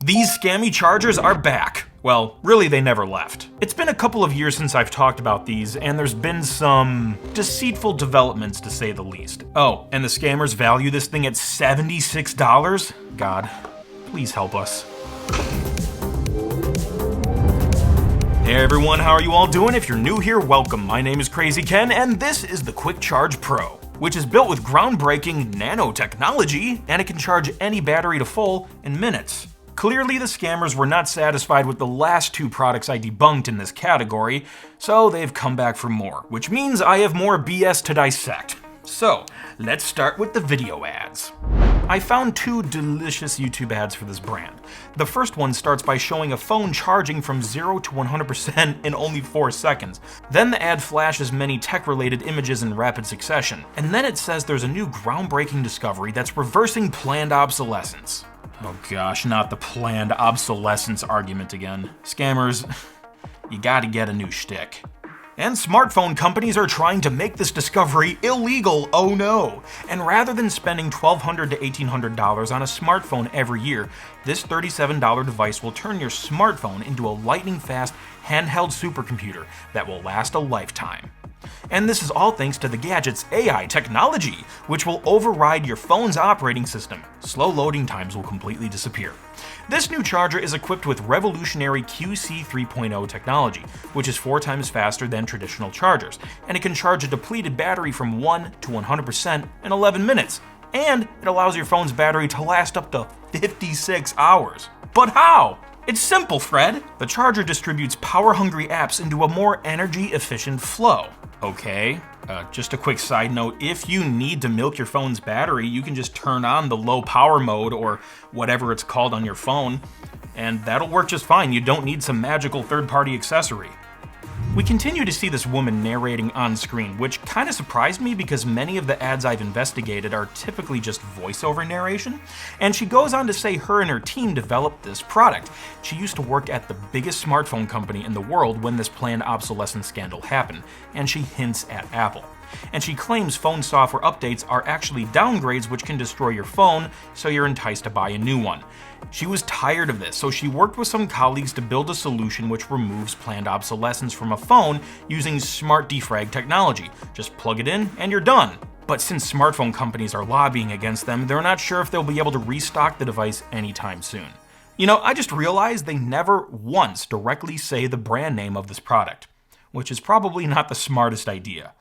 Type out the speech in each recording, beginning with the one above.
These scammy chargers are back. Well, really they never left. It's been a couple of years since I've talked about these, and there's been some deceitful developments to say the least. Oh, and the scammers value this thing at $76? God, please help us. Hey everyone, how are you all doing? If you're new here, welcome. My name is Krazy Ken, and this is the QuickCharge Pro, which is built with groundbreaking nanotechnology, and it can charge any battery to full in minutes. Clearly, the scammers were not satisfied with the last two products I debunked in this category, so they've come back for more, which means I have more BS to dissect. So, let's start with the video ads. I found two delicious YouTube ads for this brand. The first one starts by showing a phone charging from 0 to 100% in only 4 seconds. Then the ad flashes many tech-related images in rapid succession. And then it says there's a new groundbreaking discovery that's reversing planned obsolescence. Oh gosh, not the planned obsolescence argument again. Scammers, you gotta get a new shtick. And smartphone companies are trying to make this discovery illegal, oh no! And rather than spending $1,200 to $1,800 on a smartphone every year, this $37 device will turn your smartphone into a lightning-fast, handheld supercomputer that will last a lifetime. And this is all thanks to the gadget's AI technology, which will override your phone's operating system. Slow loading times will completely disappear. This new charger is equipped with revolutionary QC 3.0 technology, which is 4 times faster than traditional chargers, and it can charge a depleted battery from 1 to 100% in 11 minutes. And it allows your phone's battery to last up to 56 hours. But how? It's simple, Fred. The charger distributes power-hungry apps into a more energy-efficient flow. Okay, just a quick side note, if you need to milk your phone's battery, you can just turn on the low power mode or whatever it's called on your phone, and that'll work just fine. You don't need some magical third-party accessory. We continue to see this woman narrating on screen, which kind of surprised me because many of the ads I've investigated are typically just voiceover narration, and she goes on to say her and her team developed this product. She used to work at the biggest smartphone company in the world when this planned obsolescence scandal happened, and she hints at Apple. And she claims phone software updates are actually downgrades which can destroy your phone, so you're enticed to buy a new one. She was tired of this, so she worked with some colleagues to build a solution which removes planned obsolescence from a phone using smart defrag technology. Just plug it in and you're done. But since smartphone companies are lobbying against them, they're not sure if they'll be able to restock the device anytime soon. You know, I just realized they never once directly say the brand name of this product, which is probably not the smartest idea.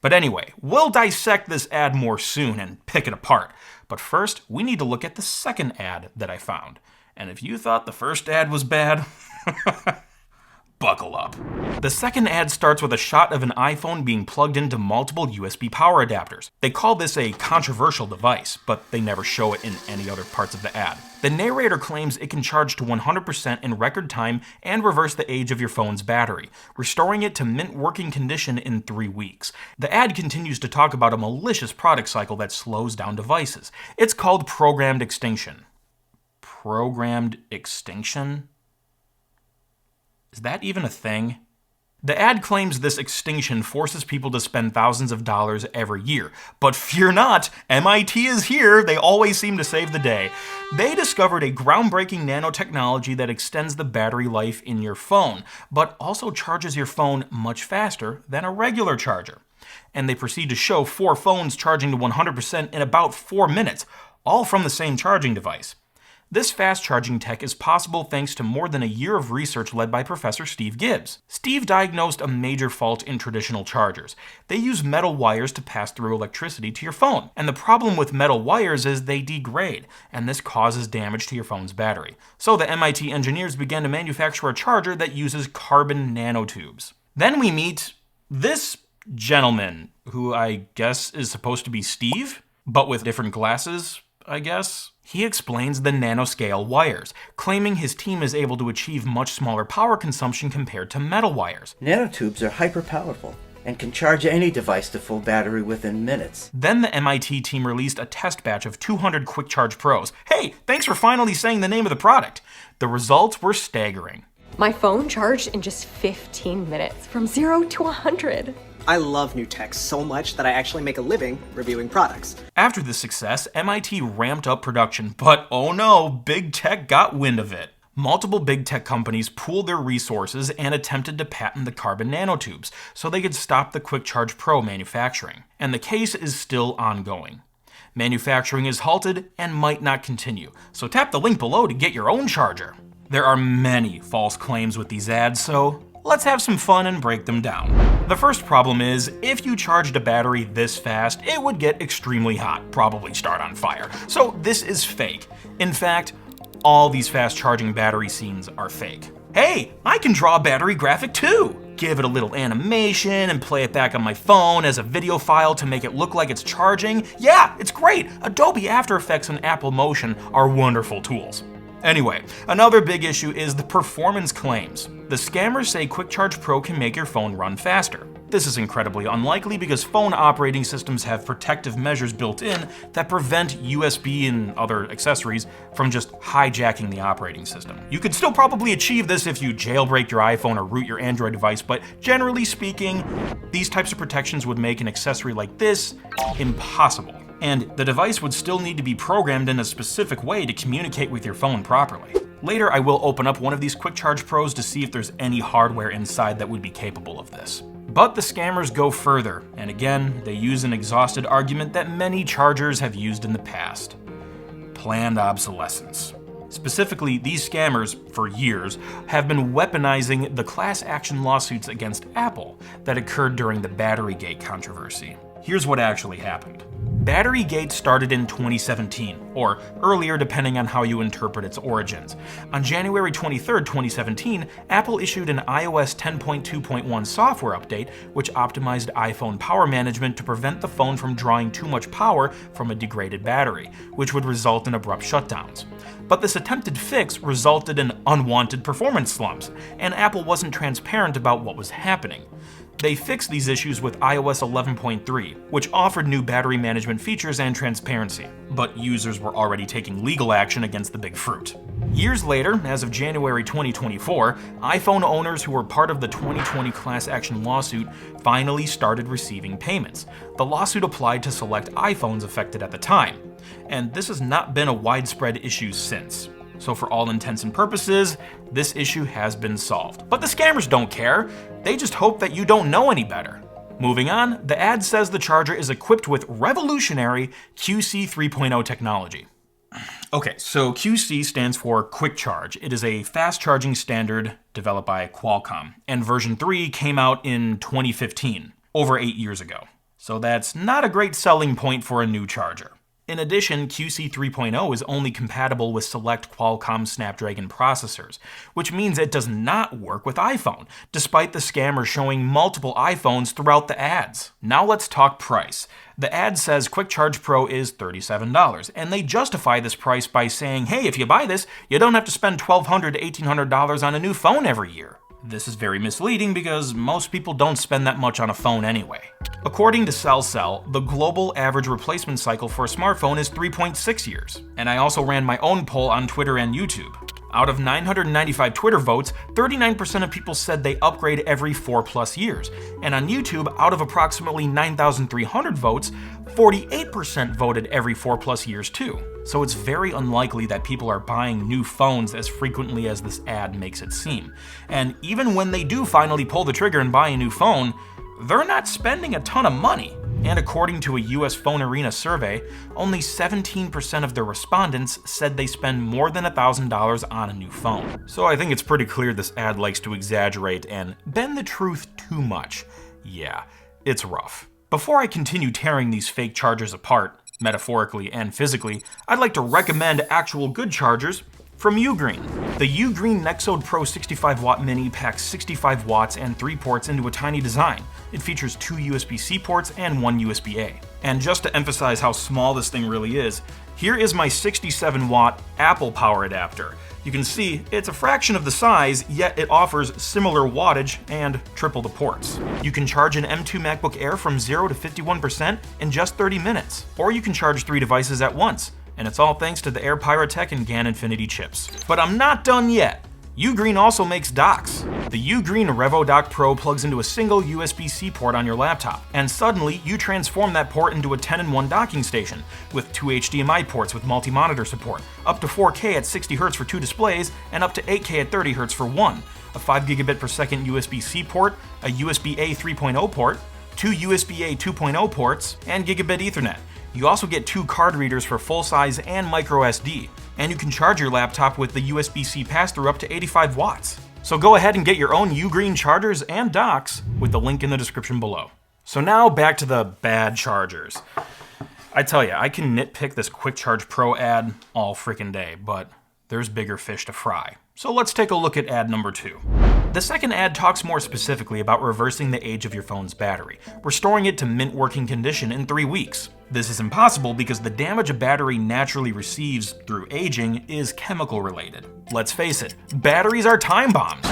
But anyway, we'll dissect this ad more soon and pick it apart. But first, we need to look at the second ad that I found. And if you thought the first ad was bad, buckle up. The second ad starts with a shot of an iPhone being plugged into multiple USB power adapters. They call this a controversial device, but they never show it in any other parts of the ad. The narrator claims it can charge to 100% in record time and reverse the age of your phone's battery, restoring it to mint working condition in 3 weeks. The ad continues to talk about a malicious product cycle that slows down devices. It's called programmed extinction. Programmed extinction? Is that even a thing? The ad claims this extinction forces people to spend thousands of dollars every year. But fear not, MIT is here. They always seem to save the day. They discovered a groundbreaking nanotechnology that extends the battery life in your phone, but also charges your phone much faster than a regular charger. And they proceed to show 4 phones charging to 100% in about 4 minutes, all from the same charging device. This fast charging tech is possible thanks to more than a year of research led by Professor Steve Gibbs. Steve diagnosed a major fault in traditional chargers. They use metal wires to pass through electricity to your phone. And the problem with metal wires is they degrade, and this causes damage to your phone's battery. So the MIT engineers began to manufacture a charger that uses carbon nanotubes. Then we meet this gentleman, who I guess is supposed to be Steve, but with different glasses, I guess. He explains the nanoscale wires, claiming his team is able to achieve much smaller power consumption compared to metal wires. Nanotubes are hyper-powerful and can charge any device to full battery within minutes. Then the MIT team released a test batch of 200 QuickCharge Pros. Hey, thanks for finally saying the name of the product. The results were staggering. My phone charged in just 15 minutes, from 0 to 100. I love new tech so much that I actually make a living reviewing products. After this success, MIT ramped up production, but oh no, big tech got wind of it. Multiple big tech companies pooled their resources and attempted to patent the carbon nanotubes so they could stop the QuickCharge Pro manufacturing. And the case is still ongoing. Manufacturing is halted and might not continue, so tap the link below to get your own charger. There are many false claims with these ads, so let's have some fun and break them down. The first problem is, if you charged a battery this fast, it would get extremely hot, probably start on fire. So this is fake. In fact, all these fast charging battery scenes are fake. Hey, I can draw a battery graphic too! Give it a little animation and play it back on my phone as a video file to make it look like it's charging. Yeah, it's great! Adobe After Effects and Apple Motion are wonderful tools. Anyway, another big issue is the performance claims. The scammers say QuickCharge Pro can make your phone run faster. This is incredibly unlikely because phone operating systems have protective measures built in that prevent USB and other accessories from just hijacking the operating system. You could still probably achieve this if you jailbreak your iPhone or root your Android device, but generally speaking, these types of protections would make an accessory like this impossible. And the device would still need to be programmed in a specific way to communicate with your phone properly. Later, I will open up one of these QuickCharge Pros to see if there's any hardware inside that would be capable of this. But the scammers go further, and again, they use an exhausted argument that many chargers have used in the past: planned obsolescence. Specifically, these scammers, for years, have been weaponizing the class action lawsuits against Apple that occurred during the Batterygate controversy. Here's what actually happened. Batterygate started in 2017, or earlier depending on how you interpret its origins. On January 23, 2017, Apple issued an iOS 10.2.1 software update which optimized iPhone power management to prevent the phone from drawing too much power from a degraded battery, which would result in abrupt shutdowns. But this attempted fix resulted in unwanted performance slumps, and Apple wasn't transparent about what was happening. They fixed these issues with iOS 11.3, which offered new battery management features and transparency, but users were already taking legal action against the big fruit. Years later, as of January 2024, iPhone owners who were part of the 2020 class action lawsuit finally started receiving payments. The lawsuit applied to select iPhones affected at the time, and this has not been a widespread issue since. So for all intents and purposes, this issue has been solved. But the scammers don't care. They just hope that you don't know any better. Moving on, the ad says the charger is equipped with revolutionary QC 3.0 technology. Okay, so QC stands for Quick Charge. It is a fast charging standard developed by Qualcomm, and version 3 came out in 2015, over 8 years ago. So that's not a great selling point for a new charger. In addition, QC 3.0 is only compatible with select Qualcomm Snapdragon processors, which means it does not work with iPhone, despite the scammer showing multiple iPhones throughout the ads. Now let's talk price. The ad says QuickCharge Pro is $37, and they justify this price by saying, hey, if you buy this, you don't have to spend $1,200 to $1,800 on a new phone every year. This is very misleading because most people don't spend that much on a phone anyway. According to SellCell, the global average replacement cycle for a smartphone is 3.6 years. And I also ran my own poll on Twitter and YouTube. Out of 995 Twitter votes, 39% of people said they upgrade every 4+ years. And on YouTube, out of approximately 9,300 votes, 48% voted every 4+ years too. So it's very unlikely that people are buying new phones as frequently as this ad makes it seem. And even when they do finally pull the trigger and buy a new phone, they're not spending a ton of money. And according to a US Phone Arena survey, only 17% of the respondents said they spend more than $1,000 on a new phone. So I think it's pretty clear this ad likes to exaggerate and bend the truth too much. Yeah, it's rough. Before I continue tearing these fake chargers apart, metaphorically and physically, I'd like to recommend actual good chargers from Ugreen. The Ugreen Nexode Pro 65-watt Mini packs 65 watts and 3 ports into a tiny design. It features 2 USB-C ports and 1 USB-A. And just to emphasize how small this thing really is, here is my 67-watt Apple power adapter. You can see it's a fraction of the size, yet it offers similar wattage and triple the ports. You can charge an M2 MacBook Air from 0 to 51% in just 30 minutes. Or you can charge 3 devices at once. And it's all thanks to the Air Pyrotech and GaN Infinity chips. But I'm not done yet. Ugreen also makes docks. The Ugreen RevoDock Pro plugs into a single USB-C port on your laptop, and suddenly you transform that port into a 10-in-1 docking station, with 2 HDMI ports with multi-monitor support, up to 4K at 60Hz for 2 displays, and up to 8K at 30Hz for 1, a 5GB per second USB-C port, a USB-A 3.0 port, 2 USB-A 2.0 ports, and Gigabit Ethernet. You also get 2 card readers for full-size and microSD, and you can charge your laptop with the USB-C pass-through up to 85 watts. So go ahead and get your own Ugreen chargers and docks with the link in the description below. So now back to the bad chargers. I tell you, I can nitpick this QuickCharge Pro ad all freaking day, but there's bigger fish to fry. So let's take a look at ad number 2. The second ad talks more specifically about reversing the age of your phone's battery, restoring it to mint working condition in 3 weeks. This is impossible because the damage a battery naturally receives through aging is chemical related. Let's face it, batteries are time bombs.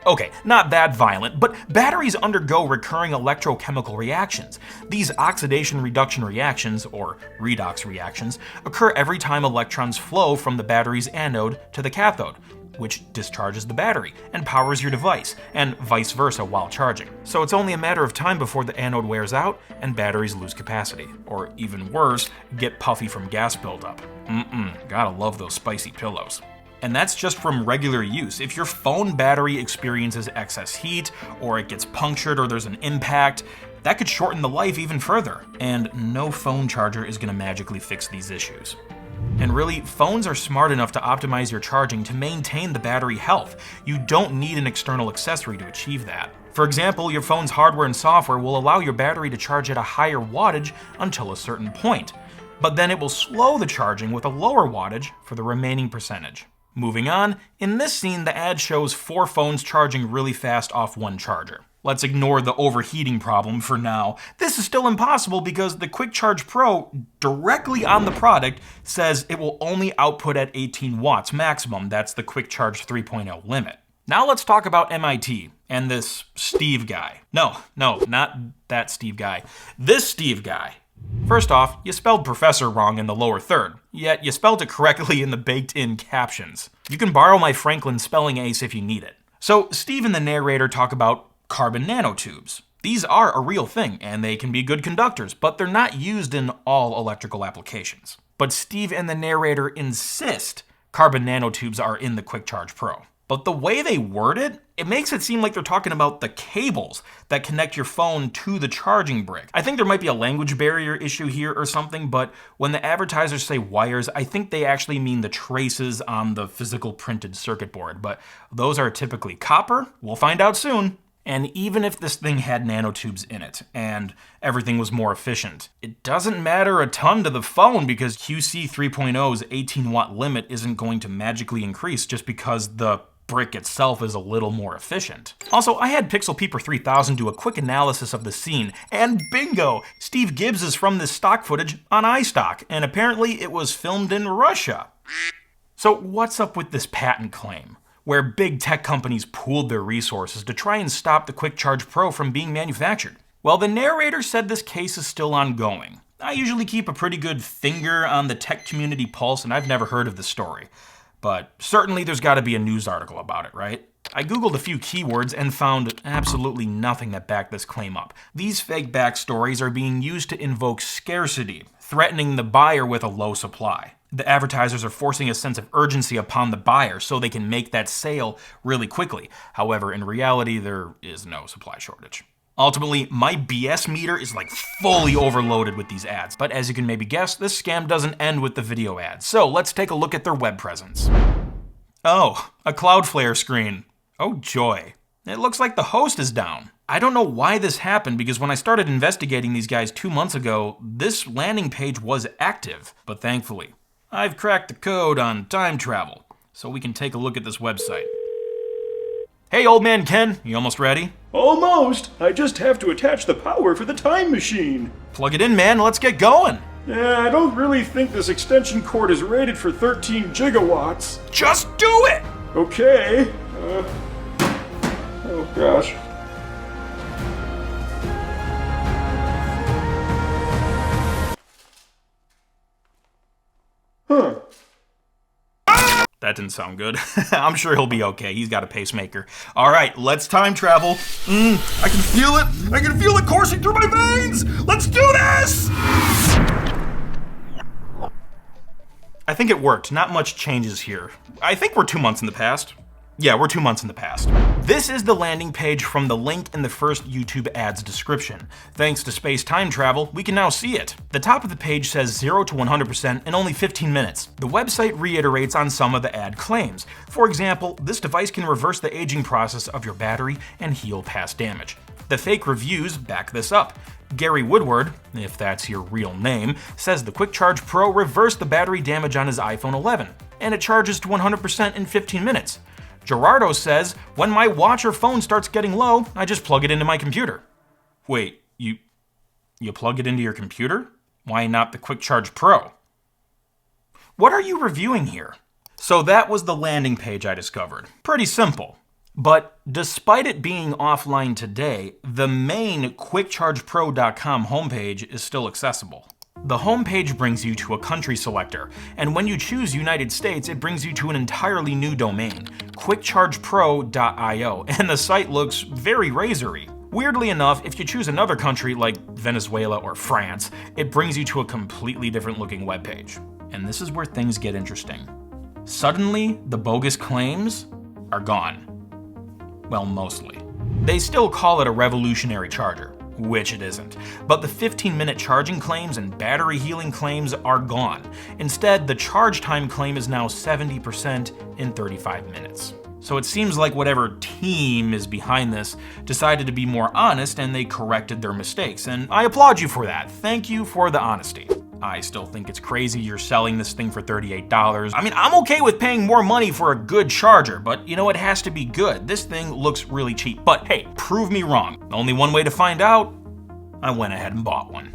Okay, not that violent, but batteries undergo recurring electrochemical reactions. These oxidation reduction reactions, or redox reactions, occur every time electrons flow from the battery's anode to the cathode, which discharges the battery and powers your device, and vice versa while charging. So it's only a matter of time before the anode wears out and batteries lose capacity, or even worse, get puffy from gas buildup. Gotta love those spicy pillows. And that's just from regular use. If your phone battery experiences excess heat, or it gets punctured, or there's an impact, that could shorten the life even further. And no phone charger is gonna magically fix these issues. And really, phones are smart enough to optimize your charging to maintain the battery health. You don't need an external accessory to achieve that. For example, your phone's hardware and software will allow your battery to charge at a higher wattage until a certain point, but then it will slow the charging with a lower wattage for the remaining percentage. Moving on, in this scene the ad shows 4 phones charging really fast off one charger. Let's ignore the overheating problem for now. This is still impossible because the QuickCharge Pro, directly on the product, says it will only output at 18 watts maximum. That's the QuickCharge 3.0 limit. Now let's talk about MIT and this Steve guy. No, not that Steve guy. This Steve guy. First off, you spelled professor wrong in the lower third, yet you spelled it correctly in the baked-in captions. You can borrow my Franklin spelling ace if you need it. So Steve and the narrator talk about carbon nanotubes. These are a real thing, and they can be good conductors, but they're not used in all electrical applications. But Steve and the narrator insist carbon nanotubes are in the QuickCharge Pro. But the way they word it, it makes it seem like they're talking about the cables that connect your phone to the charging brick. I think there might be a language barrier issue here or something, but when the advertisers say wires, I think they actually mean the traces on the physical printed circuit board, but those are typically copper. We'll find out soon. And even if this thing had nanotubes in it, and everything was more efficient, it doesn't matter a ton to the phone because QC 3.0's 18-watt limit isn't going to magically increase just because the brick itself is a little more efficient. Also, I had Pixel Peeper 3000 do a quick analysis of the scene, and bingo! Steve Gibbs is from this stock footage on iStock, and apparently it was filmed in Russia. So what's up with this patent claim, where big tech companies pooled their resources to try and stop the QuickCharge Pro from being manufactured? Well, the narrator said this case is still ongoing. I usually keep a pretty good finger on the tech community pulse, and I've never heard of the story. But certainly there's got to be a news article about it, right? I googled a few keywords and found absolutely nothing that backed this claim up. These fake backstories are being used to invoke scarcity, threatening the buyer with a low supply. The advertisers are forcing a sense of urgency upon the buyer so they can make that sale really quickly. However, in reality, there is no supply shortage. Ultimately, my BS meter is like fully overloaded with these ads. But as you can maybe guess, this scam doesn't end with the video ads. So let's take a look at their web presence. Oh, a Cloudflare screen. Oh joy. It looks like the host is down. I don't know why this happened because when I started investigating these guys 2 months ago, this landing page was active. But thankfully, I've cracked the code on time travel, so we can take a look at this website. Hey, old man Ken, you almost ready? Almost. I just have to attach the power for the time machine. Plug it in, man. Let's get going. Yeah, I don't really think this extension cord is rated for 13 gigawatts. Just do it! Okay. Oh gosh. Huh. that didn't sound good. I'm sure he'll be okay. He's got a pacemaker. All right, let's time travel. I can feel it. I can feel it coursing through my veins. Let's do this! I think it worked. Not much changes here. I think we're 2 months in the past. Yeah, we're 2 months in the past. This is the landing page from the link in the first YouTube ad's description. Thanks to space time travel, we can now see it. The top of the page says 0 to 100% in only 15 minutes. The website reiterates on some of the ad claims. For example, this device can reverse the aging process of your battery and heal past damage. The fake reviews back this up. Gary Woodward, if that's your real name, says the QuickCharge Pro reversed the battery damage on his iPhone 11, and it charges to 100% in 15 minutes. Gerardo says, when my watch or phone starts getting low, I just plug it into my computer. Wait, you plug it into your computer? Why not the QuickCharge Pro? What are you reviewing here? So that was the landing page I discovered. Pretty simple. But despite it being offline today, the main QuickChargePro.com homepage is still accessible. The homepage brings you to a country selector, and when you choose United States, it brings you to an entirely new domain, QuickChargePro.io, and the site looks very razory. Weirdly enough, if you choose another country like Venezuela or France, it brings you to a completely different looking webpage. And this is where things get interesting. Suddenly, the bogus claims are gone. Well, mostly. They still call it a revolutionary charger, which it isn't. But the 15-minute charging claims and battery healing claims are gone. Instead, the charge time claim is now 70% in 35 minutes. So it seems like whatever team is behind this decided to be more honest and they corrected their mistakes. And I applaud you for that. Thank you for the honesty. I still think it's crazy you're selling this thing for $38. I mean, I'm okay with paying more money for a good charger, but you know, it has to be good. This thing looks really cheap. But hey, prove me wrong. Only one way to find out. I went ahead and bought one.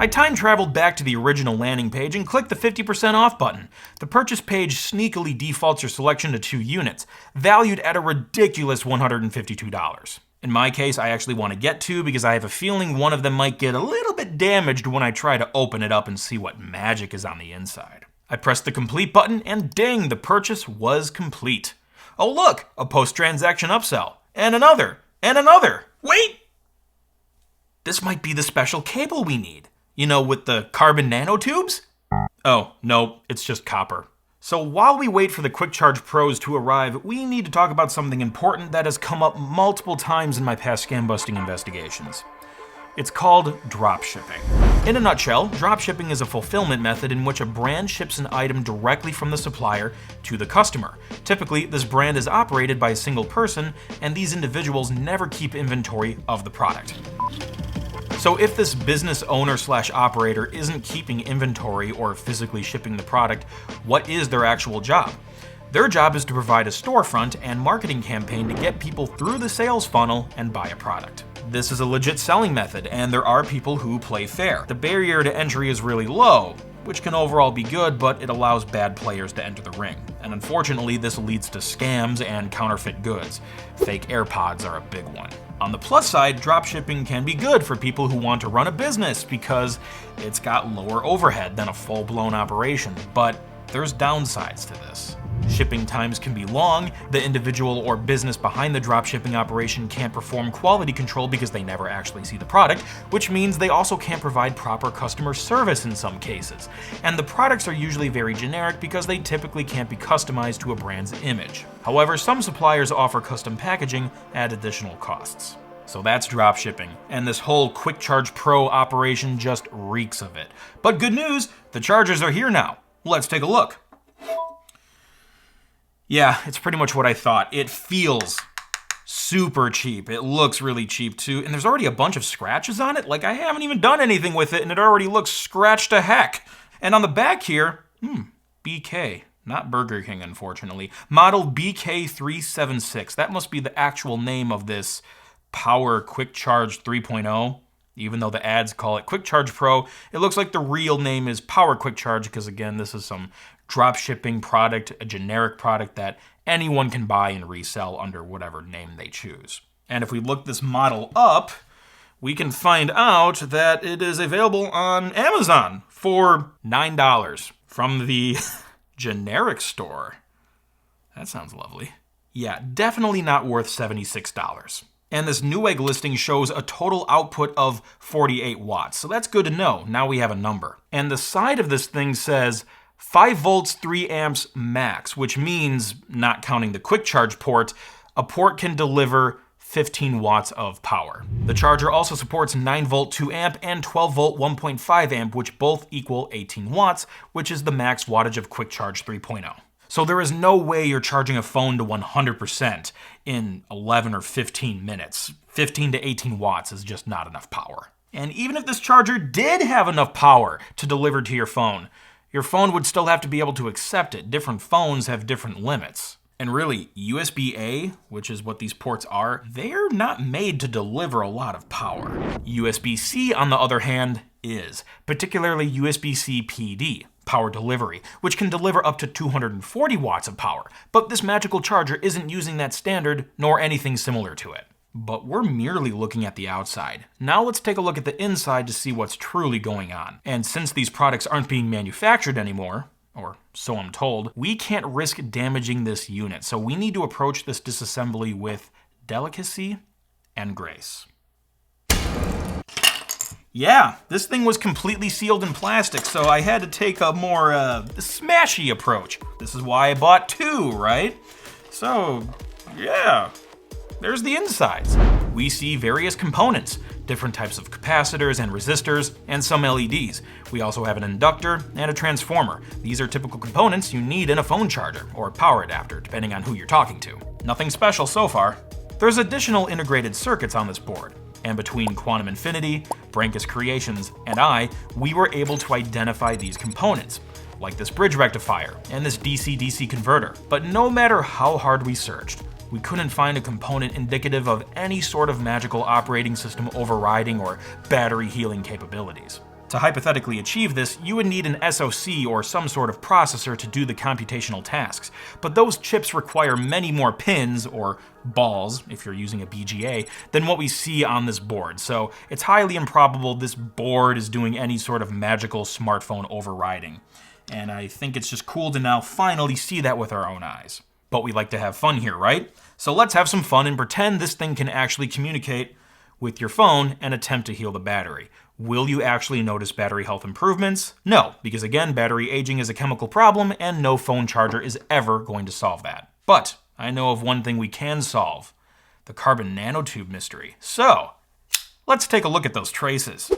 I time traveled back to the original landing page and clicked the 50% off button. The purchase page sneakily defaults your selection to 2 units, valued at a ridiculous $152. In my case, I actually want to get 2 because I have a feeling one of them might get a little bit damaged when I try to open it up and see what magic is on the inside. I pressed the complete button and ding, the purchase was complete. Oh look, a post-transaction upsell. And another. And another. Wait! This might be the special cable we need. You know, with the carbon nanotubes? Oh, no, it's just copper. So while we wait for the QuickCharge Pros to arrive, we need to talk about something important that has come up multiple times in my past scam-busting investigations. It's called dropshipping. In a nutshell, dropshipping is a fulfillment method in which a brand ships an item directly from the supplier to the customer. Typically, this brand is operated by a single person, and these individuals never keep inventory of the product. So if this business owner/operator isn't keeping inventory or physically shipping the product, what is their actual job? Their job is to provide a storefront and marketing campaign to get people through the sales funnel and buy a product. This is a legit selling method, and there are people who play fair. The barrier to entry is really low, which can overall be good, but it allows bad players to enter the ring. And unfortunately, this leads to scams and counterfeit goods. Fake AirPods are a big one. On the plus side, dropshipping can be good for people who want to run a business because it's got lower overhead than a full-blown operation, but there's downsides to this. Shipping times can be long, the individual or business behind the dropshipping operation can't perform quality control because they never actually see the product, which means they also can't provide proper customer service in some cases. And the products are usually very generic because they typically can't be customized to a brand's image. However, some suppliers offer custom packaging at additional costs. So that's dropshipping, and this whole QuickCharge Pro operation just reeks of it. But good news, the chargers are here now. Let's take a look. Yeah, it's pretty much what I thought. It feels super cheap. It looks really cheap too, and there's already a bunch of scratches on it. Like, I haven't even done anything with it, and it already looks scratched to heck. And on the back here, BK. Not Burger King, unfortunately. Model BK376. That must be the actual name of this Power QuickCharge 3.0. Even though the ads call it QuickCharge Pro, it looks like the real name is Power QuickCharge because, again, this is some dropshipping product, a generic product that anyone can buy and resell under whatever name they choose. And if we look this model up, we can find out that it is available on Amazon for $9 from the generic store. That sounds lovely. Yeah, definitely not worth $76. And this Newegg listing shows a total output of 48 watts. So that's good to know. Now we have a number. And the side of this thing says 5 volts, 3 amps max, which means, not counting the QuickCharge port, a port can deliver 15 watts of power. The charger also supports 9 volt 2 amp and 12 volt 1.5 amp, which both equal 18 watts, which is the max wattage of QuickCharge 3.0. So there is no way you're charging a phone to 100% in 11 or 15 minutes. 15 to 18 watts is just not enough power. And even if this charger did have enough power to deliver to your phone would still have to be able to accept it. Different phones have different limits. And really, USB-A, which is what these ports are, they're not made to deliver a lot of power. USB-C, on the other hand, is, particularly USB-C PD, power delivery, which can deliver up to 240 watts of power. But this magical charger isn't using that standard, nor anything similar to it. But we're merely looking at the outside. Now let's take a look at the inside to see what's truly going on. And since these products aren't being manufactured anymore, or so I'm told, we can't risk damaging this unit, so we need to approach this disassembly with delicacy and grace. Yeah, this thing was completely sealed in plastic, so I had to take a more smashy approach. This is why I bought 2, right? So, yeah, there's the insides. We see various components, different types of capacitors and resistors, and some LEDs. We also have an inductor and a transformer. These are typical components you need in a phone charger, or power adapter, depending on who you're talking to. Nothing special so far. There's additional integrated circuits on this board, and between Quantum Infinity, Brankus Creations, and we were able to identify these components, like this bridge rectifier and this DC-DC converter. But no matter how hard we searched, we couldn't find a component indicative of any sort of magical operating system overriding or battery healing capabilities. To hypothetically achieve this, you would need an SoC or some sort of processor to do the computational tasks, but those chips require many more pins, or balls if you're using a BGA, than what we see on this board, so it's highly improbable this board is doing any sort of magical smartphone overriding. And I think it's just cool to now finally see that with our own eyes. But we like to have fun here, right? So let's have some fun and pretend this thing can actually communicate with your phone and attempt to heal the battery. Will you actually notice battery health improvements? No, because again, battery aging is a chemical problem and no phone charger is ever going to solve that. But I know of one thing we can solve: the carbon nanotube mystery. So let's take a look at those traces.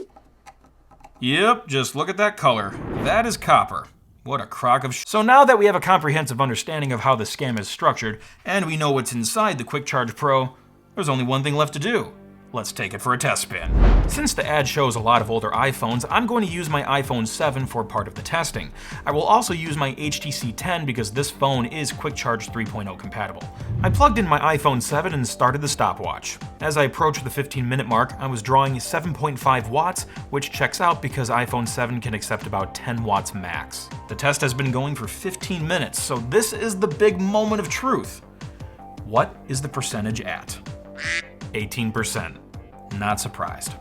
Yep, just look at that color. That is copper. What a crock of So now that we have a comprehensive understanding of how the scam is structured, and we know what's inside the QuickCharge Pro, there's only one thing left to do. Let's take it for a test spin. Since the ad shows a lot of older iPhones, I'm going to use my iPhone 7 for part of the testing. I will also use my HTC 10 because this phone is QuickCharge 3.0 compatible. I plugged in my iPhone 7 and started the stopwatch. As I approached the 15-minute mark, I was drawing 7.5 watts, which checks out because iPhone 7 can accept about 10 watts max. The test has been going for 15 minutes, so this is the big moment of truth. What is the percentage at? 18%. Not surprised.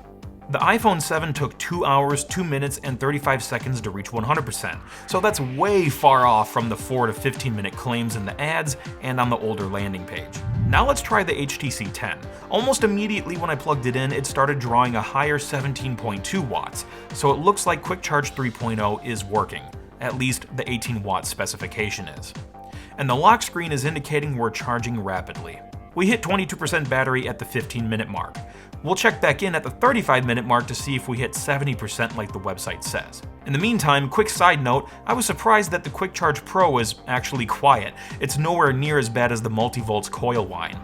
The iPhone 7 took 2 hours, 2 minutes, and 35 seconds to reach 100%, so that's way far off from the 4 to 15 minute claims in the ads and on the older landing page. Now let's try the HTC 10. Almost immediately when I plugged it in, it started drawing a higher 17.2 watts, so it looks like QuickCharge 3.0 is working. At least the 18 watt specification is. And the lock screen is indicating we're charging rapidly. We hit 22% battery at the 15-minute mark. We'll check back in at the 35-minute mark to see if we hit 70% like the website says. In the meantime, quick side note, I was surprised that the QuickCharge Pro is actually quiet. It's nowhere near as bad as the multivolts coil whine.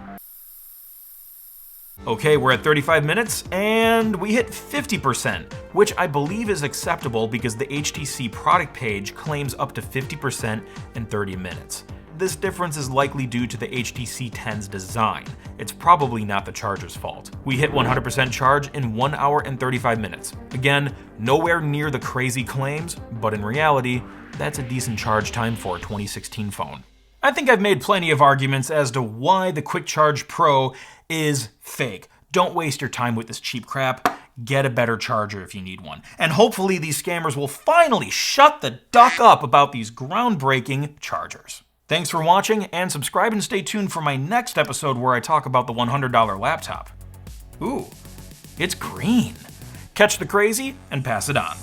Okay, we're at 35 minutes, and we hit 50%, which I believe is acceptable because the HTC product page claims up to 50% in 30 minutes. This difference is likely due to the HTC 10's design. It's probably not the charger's fault. We hit 100% charge in 1 hour and 35 minutes. Again, nowhere near the crazy claims, but in reality, that's a decent charge time for a 2016 phone. I think I've made plenty of arguments as to why the QuickCharge Pro is fake. Don't waste your time with this cheap crap. Get a better charger if you need one. And hopefully these scammers will finally shut the duck up about these groundbreaking chargers. Thanks for watching, and subscribe and stay tuned for my next episode where I talk about the $100 laptop. Ooh, it's green. Catch the Krazy and pass it on.